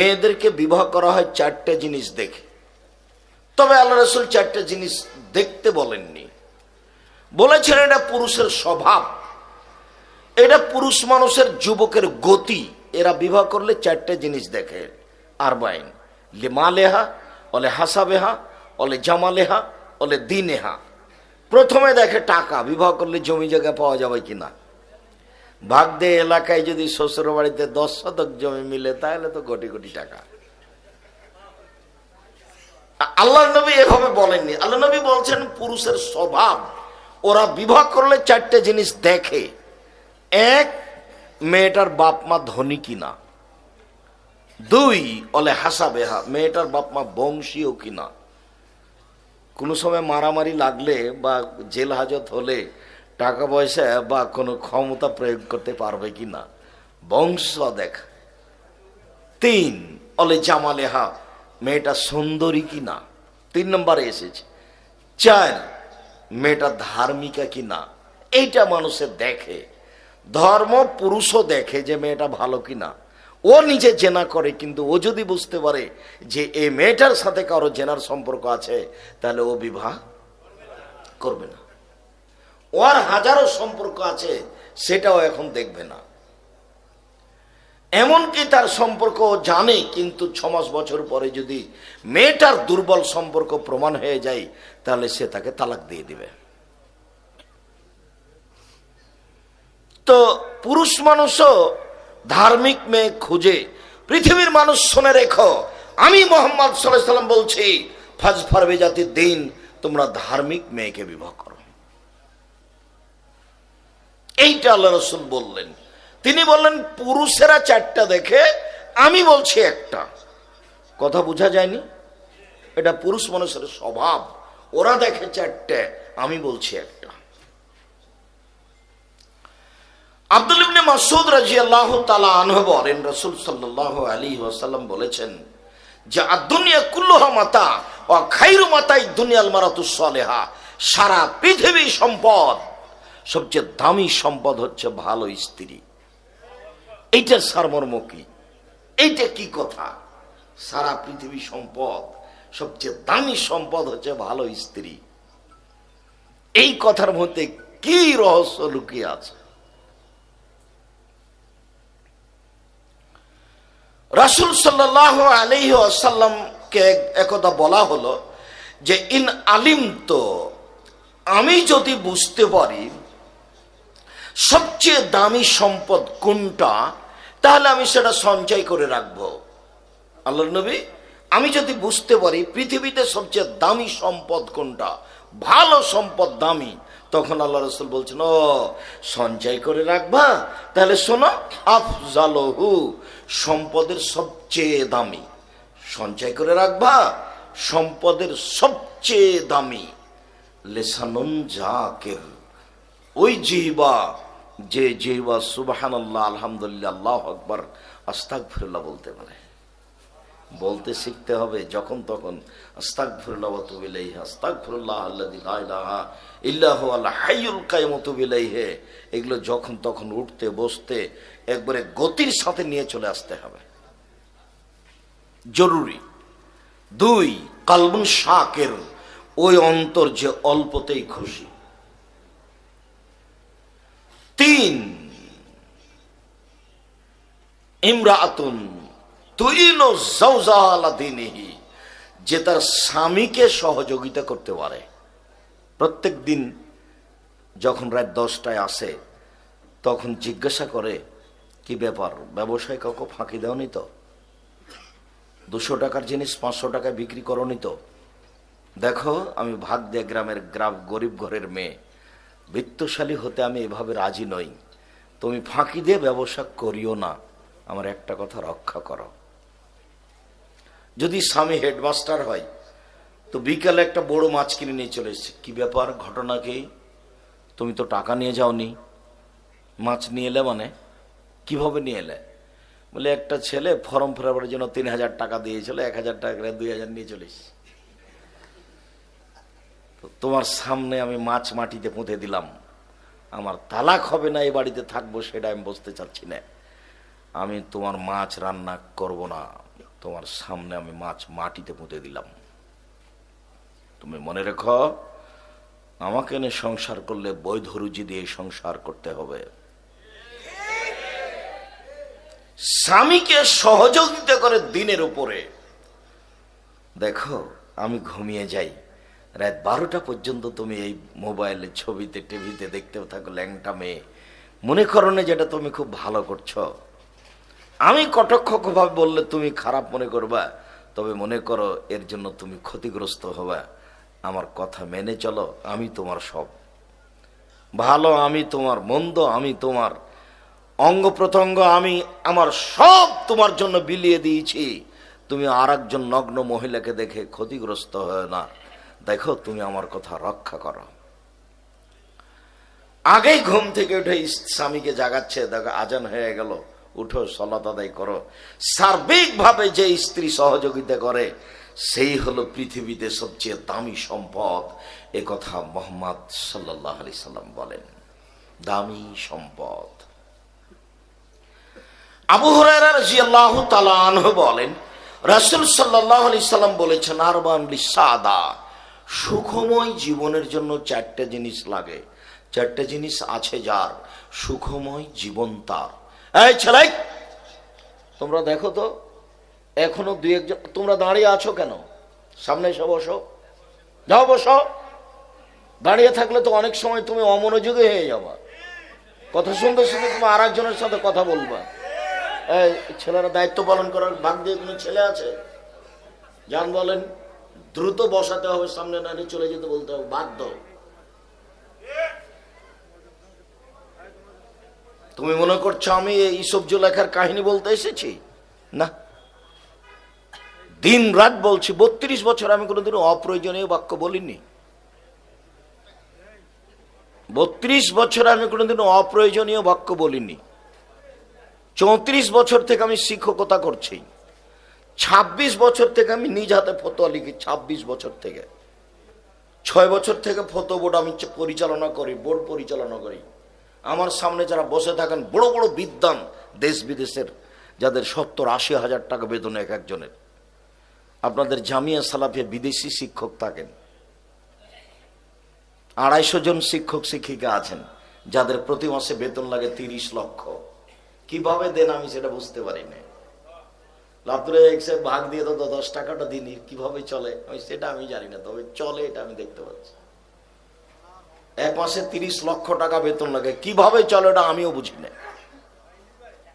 মেয়েদেরকে বিবাহ করা হয় চারটে জিনিস দেখে। তবে আল্লাহ রাসূল চারটে জিনিস দেখতে বলেননি, বলেছেন এটা পুরুষের স্বভাব, এটা পুরুষ মানুষের যুবকের গতি। এরা বিবাহ করলে চারটে জিনিস দেখে। আরবাইন লিমালেহা অলে হাসাবেহা অলে জামালেহা অলে দিনেহা। প্রথমে দেখে টাকা, বিবাহ করলে জমি জায়গা পাওয়া যাবে কিনা। ভাগ দিয়ে এলাকায় যদি শ্বশুর বাড়িতে 10 শতক জমি মিলে তাহলে তো কোটি কোটি টাকা। আল্লাহ নবী এভাবে বলেননি। আল্লাহ নবী বলছেন পুরুষের স্বভাব, ওরা বিবাহ করলে চারটে জিনিস দেখে। এক, মেয়েটার বাপ মা ধনী কিনা। দুই, অলে হাসাবেহা, মেয়েটার বাপ মা বংশীয় কিনা। কোনো সময় মারামারি লাগলে বা জেল হাজত হলে টাকা পয়সা বা কোনো ক্ষমতা প্রয়োগ করতে পারবে কিনা, বংশ দেখা। তিন, অলে জামালেহা, মেয়েটা সুন্দরী কিনা, 3 নম্বরে এসেছে। 4, মেয়েটা ধার্মিকা কিনা। এইটা মানুষের দেখে। ধর্ম পুরুষও দেখে যে মেয়েটা ভালো কিনা। ও নিজে জেনা করে, কিন্তু ও যদি বুঝতে পারে যে এই মেয়েটার সাথে কারো জেনার সম্পর্ক আছে, তাহলে ও বিবাহ করবে না। ওর হাজারো সম্পর্ক আছে, সেটাও এখন দেখবে না। এমনকি তার সম্পর্ক জানে, কিন্তু 6 মাস বছর পরে যদি মেয়েটার দুর্বল সম্পর্ক প্রমাণ হয়ে যায়, তাহলে সে তাকে তালাক দিয়ে দিবে। তো পুরুষ মানুষও ধার্মিক মেয়ে খুঁজে। পৃথিবীর মানুষ শুনে রেখো, আমি মুহাম্মদ সাল্লাল্লাহু আলাইহি ওয়াসাল্লাম বলছি, ফাজফার বিজাতিদ দ্বীন, তোমরা ধার্মিক মেয়েকে বিবাহ করো। এইটা আল্লাহ রাসূল বললেন। তিনি বললেন পুরুষেরা 4টা দেখে, আমি বলছি একটা। কথা বোঝা যায়নি? এটা পুরুষ মানুষের স্বভাব, ওরা দেখে 4টে, আমি বলছি একটা। আব্দুল্লাহ ইবনে মাসউদ রাদিয়াল্লাহু তাআলা আনহু বলেন, রাসূল সাল্লাল্লাহু আলাইহি ওয়াসাল্লাম বলেছেন যে আদ-দুনিয়া কুল্লুহা মাতা ওয়া খায়রু মাতাই দুনিয়াল মারাতুস সালেহা। সারা পৃথিবী সম্পদ, সবচেয়ে দামি সম্পদ হচ্ছে ভালো স্ত্রী। এইটা সারমর্ম কি? এইটা কি কথা? সারা পৃথিবী সম্পদ, সবচেয়ে দামি সম্পদ হচ্ছে ভালো স্ত্রী। এই কথার মধ্যে কি রহস্য লুকিয়ে আছে? রাসূল সাল্লাল্লাহু আলাইহি ওয়াসাল্লামকে একদা বলা হলো যে ইন আলিম, তো আমি যদি বুঝতে পারি সবচেয়ে দামি সম্পদ কোনটা, তাহলে আমি সেটা সঞ্চয় করে রাখবো। আল্লাহর নবী, আমি যদি বুঝতে পারি পৃথিবীতে সবচেয়ে দামি সম্পদ কোনটা, ভালো সম্পদ দামি, তখন আল্লাহ রাসূল বলছেন, ও সঞ্চয় করে রাখবা, তাহলে শোনো, আফজালহু, সম্পদের সবচেয়ে দামি, সঞ্চয় করে রাখবা, সম্পদের সবচেয়ে দামি, লিসানুন জাকির, ওই জিহ্বা, যে জিহ্বা সুবহানাল্লাহ, আলহামদুলিল্লাহ, আল্লাহু আকবার, আস্তাগফিরুল্লাহ বলতে পারে। বলতে শিখতে হবে যখন তখন, আস্তাগফিরুল্লাহ ওয়া আতুবু ইলাইহি, আস্তাগফিরুল্লাহ আল্লাযী লা ইলাহা ইল্লা হুয়াল হাইয়ুল কাইয়ুম ওয়া আতুবু ইলাইহি। এগুলো যখন তখন উঠতে বসতে একবারে গতির সাথে নিয়ে চলে আসতে হবে, জরুরি। 2, কালবুন শাকির, ওই অন্তর যে অল্পতেই খুশি। 3, ইমরাআতুন তুইনু যাওজাহা আলা দীনিহি, যে তার স্বামীকে সহযোগিতা করতে পারে। প্রত্যেক দিন যখন রাত 10টায় আসে, তখন জিজ্ঞাসা করে, কি ব্যাপার, ব্যবসায় কাউকে ফাঁকি দেওনি তো? 200 টাকার জিনিস 500 টাকায় বিক্রি করনি তো? দেখো, আমি ভাগ দিয়ে গ্রামের গরিব ঘরের মেয়ে, বৃত্তশালী হতে আমি এভাবে রাজি নই, তুমি ফাঁকি দিয়ে ব্যবসা করিও না, আমার একটা কথা রক্ষা করো। যদি স্বামী হেডমাস্টার হয়, তো বিকালে একটা বড় মাছ কিনে নিয়ে চলে এসেছে, কি ব্যাপার, ঘটনা কি? তুমি তো টাকা নিয়ে যাওনি। মাছ নিয়ে এলে মানে? কিভাবে নিয়ে এলে? বলে একটা ছেলে ফর্ম ফেরাবার জন্য 3000 টাকা দিয়েছিল, 1000 টাকা করে 2000 নিয়ে চলে এসেছি। তোমার সামনে আমি মাছ মাটিতে পুঁতে দিলাম, আমার তালাক হবে না, এই বাড়িতে থাকবো, সেটা আমি বুঝতে চাচ্ছি না। আমি তোমার মাছ রান্না করব না, তোমার সামনে আমি মাছ মাটিতে পুঁতে দিলাম, তুমি মনে রেখো আমাকে এনে সংসার করলে বৈধ রুজি দিয়ে সংসার করতে হবে। স্বামীকে সহযোগিতা করে দিনের উপরে। দেখো আমি ঘুমিয়ে যাই, রাত 12টা পর্যন্ত তুমি এই মোবাইলে ছবিতে টিভিতে দেখতে থাকো ল্যাংটা মেয়ে, মনে করো না যেটা তুমি খুব ভালো করছো। আমি কটাক্ষভাবে বললে তুমি খারাপ মনে করবা, তবে মনে করো এর জন্য তুমি ক্ষতিগ্রস্ত হবা। আমার কথা মেনে চলো, আমি তোমার সব ভালো, আমি তোমার মন্দ, আমি তোমার অঙ্গ প্রত্যঙ্গ, আমি আমার সব তোমার জন্য বিলিয়ে দিয়েছি। তুমি আর একজন নগ্ন মহিলাকে দেখে ক্ষতিগ্রস্ত হয় না। দেখো তুমি আমার কথা রক্ষা করো। আগেই ঘুম থেকে উঠে স্বামীকে জাগাচ্ছে, দেখো আজান হয়ে গেল, উঠো সালাত আদায় করো। সার্বিকভাবে যে স্ত্রী সহযোগিতা করে সেই হলো পৃথিবীতে সবচেয়ে দামি সম্পদ। এ কথা মুহাম্মদ সাল্লাল্লাহু আলাইহি সাল্লাম বলেন, দামি সম্পদ। আবু হুরায়রা রাদিয়াল্লাহু তাআলা আনহু বলেন, রাসূল সাল্লাল্লাহু আলাইহি সাল্লাম বলেছেন, আরবান লিসাদা, সুখময় জীবনের জন্য 4টে জিনিস লাগে। 4টে জিনিস আছে যার, সুখময় জীবন তার। এই ছেলে, তোমরা দেখো তো এখনো 2-1 জন তোমরা দাঁড়িয়ে আছো কেন? সামনে এসে বসো, যাও বসো। দাঁড়িয়ে থাকলে তো অনেক সময় তুমি অমনোযোগী হয়ে যাবা, কথা শুনতে শুনতে তুমি আর একজনের সাথে কথা বলবা। এই ছেলেরা দায়িত্ব পালন করার ভাগ দিয়ে কোনো ছেলে আছে? যান বলেন, দ্রুত বসাতে হবে, সামনে না চলে যেতে বলতে হবে, বাধ্য। তুমি মনে করছো আমি এইসব লেখার কাহিনী বলতে এসেছি? না, দিন রাত বলছি। 32 বছর আমি কোনোদিন অপ্রয়োজনীয় বাক্য বলিনি। 32 বছর আমি কোনোদিন অপ্রয়োজনীয় বাক্য বলিনি। 34 বছর থেকে আমি শিক্ষকতা করছি। 26 বছর থেকে আমি নিজ হাতে ফতোয়া লিখি। 26 বছর থেকে, 6 বছর থেকে ফতোয়া বোর্ড আমি পরিচালনা করি, বোর্ড পরিচালনা করি। আমার সামনে যারা বসে থাকেন বড় বড় বিদ্বান, দেশ বিদেশের, যাদের 70-80 হাজার টাকা বেতন এক একজনের। আপনাদের জামিয়া সালাফিয়া বিদেশি শিক্ষক থাকেন, 250 জন শিক্ষক শিক্ষিকা আছেন যাদের প্রতি মাসে বেতন লাগে 30 লক্ষ। কিভাবে দেন আমি সেটা বুঝতে পারি না। লাভদুরে ভাগ দিয়ে তো 10 টাকাটা দিনই, কিভাবে চলে সেটা আমি জানি না, তবে চলে এটা আমি দেখতে পাচ্ছি। এক মাসে 30 লক্ষ টাকা বেতন লাগে, কিভাবে চলে এটা আমিও বুঝি না।